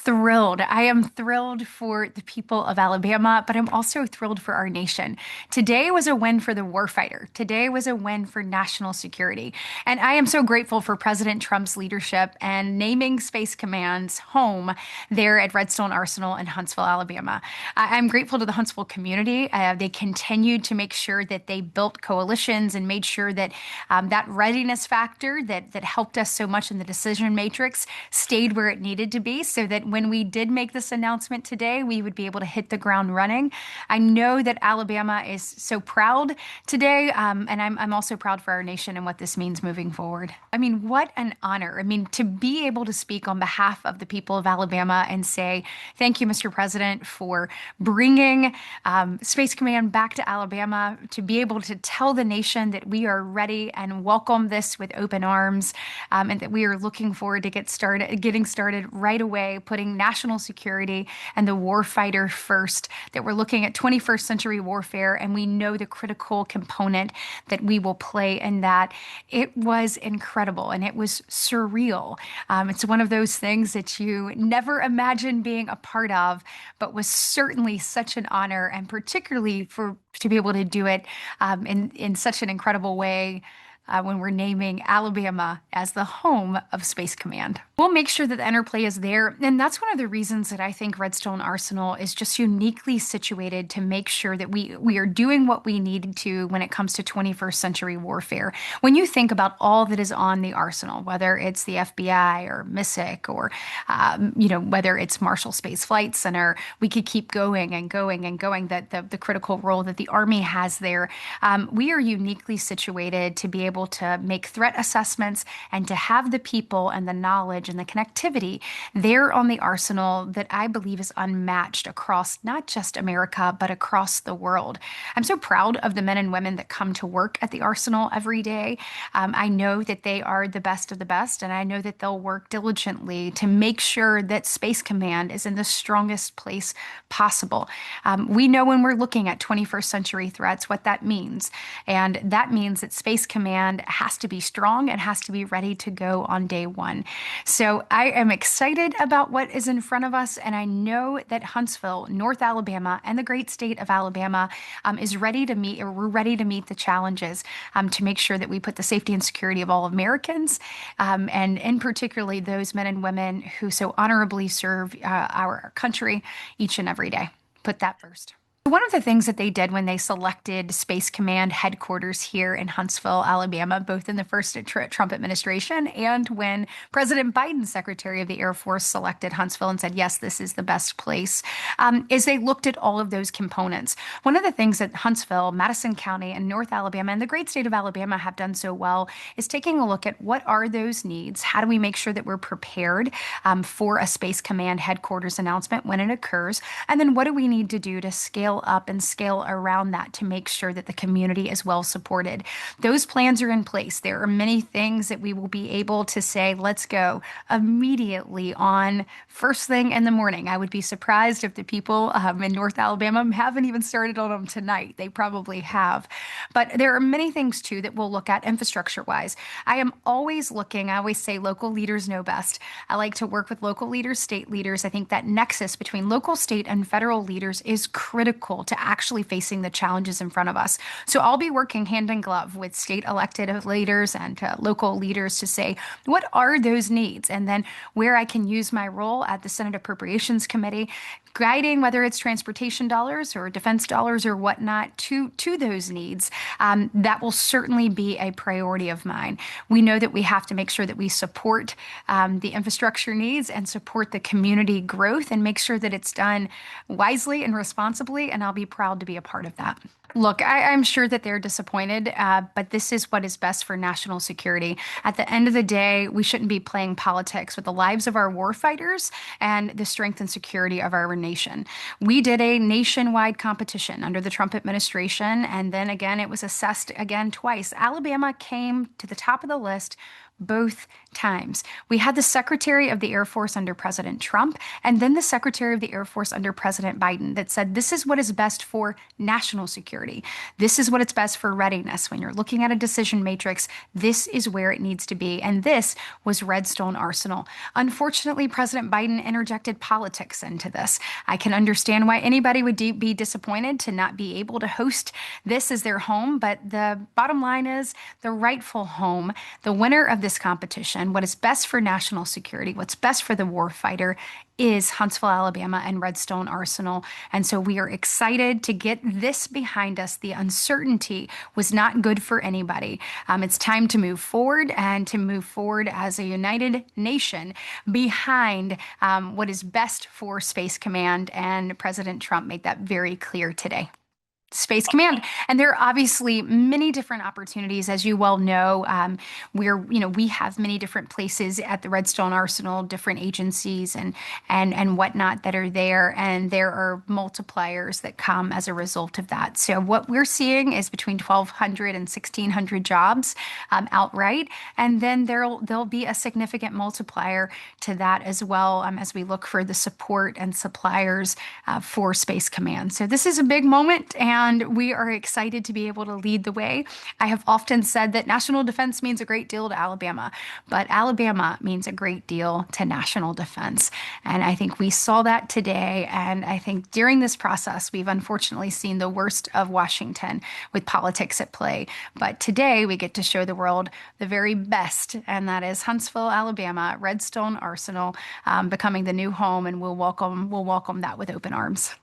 thrilled. I am thrilled for the people of Alabama, but I'm also thrilled for our nation. Today was a win for the warfighter. Today was a win for national security. And I am so grateful for President Trump's leadership and naming Space Command's home there at Redstone Arsenal in Huntsville, Alabama. I'm grateful to the Huntsville community. They continued to make sure that they built coalitions and made sure that that readiness factor that helped us so much in the decision matrix stayed where it needed to be so that when we did make this announcement today, we would be able to hit the ground running. I know that Alabama is so proud today, and I'm also proud for our nation and what this means moving forward. I mean, what an honor. I mean, to be able to speak on behalf of the people of Alabama and say, thank you, Mr. President, for bringing Space Command back to Alabama, to be able to tell the nation that we are ready and welcome this with open arms, and that we are looking forward to getting started right away, putting national security and the warfighter first, that we're looking at 21st century warfare, and we know the critical component that we will play in that. It was incredible and it was surreal. It's one of those things that you never imagine being a part of, but was certainly such an honor, and particularly for to be able to do it in such an incredible way when we're naming Alabama as the home of Space Command. We'll make sure that the interplay is there. And that's one of the reasons that I think Redstone Arsenal is just uniquely situated to make sure that we are doing what we need to when it comes to 21st century warfare. When you think about all that is on the arsenal, whether it's the FBI or MISIC or, whether it's Marshall Space Flight Center, we could keep going and going and going, that the critical role that the Army has there. We are uniquely situated to be able to make threat assessments and to have the people and the knowledge and the connectivity there on the arsenal that I believe is unmatched across not just America, but across the world. I'm so proud of the men and women that come to work at the arsenal every day. I know that they are the best of the best, and I know that they'll work diligently to make sure that Space Command is in the strongest place possible. We know when we're looking at 21st century threats what that means, and that means that Space Command has to be strong and has to be ready to go on day one. So I am excited about what is in front of us, and I know that Huntsville, North Alabama, and the great state of Alabama is ready to meet, or we're ready to meet the challenges to make sure that we put the safety and security of all Americans, and in particularly those men and women who so honorably serve our country each and every day. Put that first. One of the things that they did when they selected Space Command headquarters here in Huntsville, Alabama, both in the first Trump administration and when President Biden, Secretary of the Air Force, selected Huntsville and said, yes, this is the best place, is they looked at all of those components. One of the things that Huntsville, Madison County, and North Alabama, and the great state of Alabama have done so well is taking a look at what are those needs? How do we make sure that we're prepared for a Space Command headquarters announcement when it occurs? And then what do we need to do to scale up and scale around that to make sure that the community is well supported? Those plans are in place. There are many things that we will be able to say, let's go immediately on first thing in the morning. I would be surprised if the people in North Alabama haven't even started on them tonight. They probably have. But there are many things too that we'll look at infrastructure wise. I am always looking, I always say local leaders know best. I like to work with local leaders, state leaders. I think that nexus between local, state, and federal leaders is critical to actually facing the challenges in front of us. So I'll be working hand in glove with state elected leaders and local leaders to say, what are those needs? And then where I can use my role at the Senate Appropriations Committee, guiding whether it's transportation dollars or defense dollars or whatnot to those needs, that will certainly be a priority of mine. We know that we have to make sure that we support the infrastructure needs and support the community growth and make sure that it's done wisely and responsibly, and I'll be proud to be a part of that. Look, I'm sure that they're disappointed, but this is what is best for national security. At the end of the day, we shouldn't be playing politics with the lives of our warfighters and the strength and security of our nation. We did a nationwide competition under the Trump administration, and then again, it was assessed again twice. Alabama came to the top of the list both times. We had the Secretary of the Air Force under President Trump, and then the Secretary of the Air Force under President Biden that said this is what is best for national security. security. This is what it's best for readiness. When you're looking at a decision matrix, this is where it needs to be. And this was Redstone Arsenal. Unfortunately, President Biden interjected politics into this. I can understand why anybody would be disappointed to not be able to host this as their home, but the bottom line is the rightful home, the winner of this competition, what is best for national security, what's best for the warfighter is Huntsville, Alabama, and Redstone Arsenal. And so we are excited to get this behind us. The uncertainty was not good for anybody. It's time to move forward and to move forward as a united nation behind what is best for Space Command. And President Trump made that very clear today. Space Command. And there are obviously many different opportunities, as you well know. We have many different places at the Redstone Arsenal, different agencies and whatnot that are there, and there are multipliers that come as a result of that. So what we're seeing is between 1,200 and 1,600 jobs outright, and then there'll be a significant multiplier to that as well as we look for the support and suppliers for Space Command. So this is a big moment, and we are excited to be able to lead the way. I have often said that national defense means a great deal to Alabama, but Alabama means a great deal to national defense. And I think we saw that today. And I think during this process, we've unfortunately seen the worst of Washington with politics at play. But today we get to show the world the very best, and that is Huntsville, Alabama, Redstone Arsenal becoming the new home, and we'll welcome that with open arms.